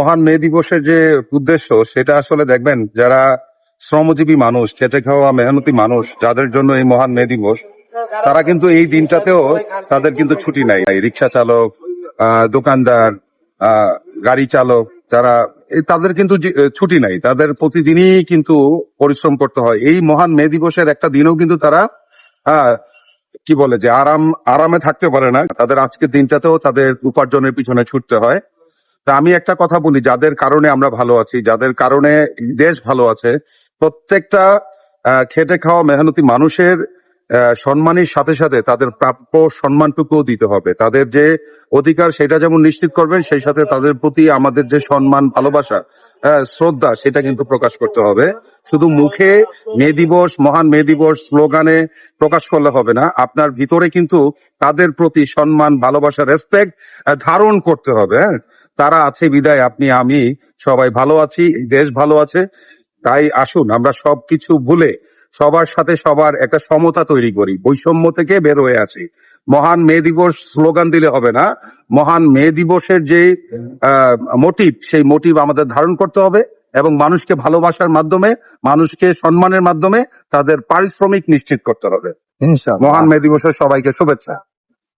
মহান মে দিবসের যে উদ্দেশ্য সেটা আসলে দেখবেন, যারা শ্রমজীবী মানুষ, খেটে খাওয়া মেহনতি মানুষ, যাদের জন্য এই মহান মে দিবস, তারা কিন্তু এই দিনটাতেও তাদের কিন্তু ছুটি নাই। রিক্সা চালক, দোকানদার, গাড়ি চালক, যারা তাদের কিন্তু ছুটি নাই। তাদের প্রতিদিনই কিন্তু পরিশ্রম করতে হয়। এই মহান মে দিবসের একটা দিনও কিন্তু তারা কি বলে যে আরামে থাকতে পারে না। তাদের আজকের দিনটাতেও তাদের উপার্জনের পিছনে ছুটতে হয়। তা আমি একটা কথা বলি, যাদের কারণে আমরা ভালো আছি, যাদের কারণে দেশ ভালো আছে, প্রত্যেকটা খেটে খাওয়া মেহনতি মানুষের সম্মানের সাথে সাথে তাদের প্রাপ্য সম্মানটুকুও দিতে হবে। তাদের যে অধিকার সেটা যেমন নিশ্চিত করবেন, সেই সাথে তাদের প্রতি আমাদের যে সম্মান, ভালোবাসা, শ্রদ্ধা, সেটা কিন্তু প্রকাশ করতে হবে। শুধু মুখে মে দিবস, মহান মে দিবস স্লোগানে প্রকাশ করলে হবে না, আপনার ভিতরে কিন্তু তাদের প্রতি সম্মান, ভালোবাসা, রেসপেক্ট ধারণ করতে হবে। তারা আছে বিদায় আপনি আমি সবাই ভালো আছি, দেশ ভালো আছে। তাই আসুন আমরা সবকিছু ভুলে সবার সাথে সবার একটা সমতা তৈরি করি, বৈষম্য থেকে বের হয়ে আসি। মহান মে দিবস স্লোগান দিলে হবে না, মহান মে দিবসের যে মোটিভ, সেই মোটিভ আমাদের ধারণ করতে হবে এবং মানুষকে ভালোবাসার মাধ্যমে, মানুষকে সম্মানের মাধ্যমে তাদের পারিশ্রমিক নিশ্চিত করতে হবে। ইনশাআল্লাহ। মহান মে দিবসের সবাইকে শুভেচ্ছা।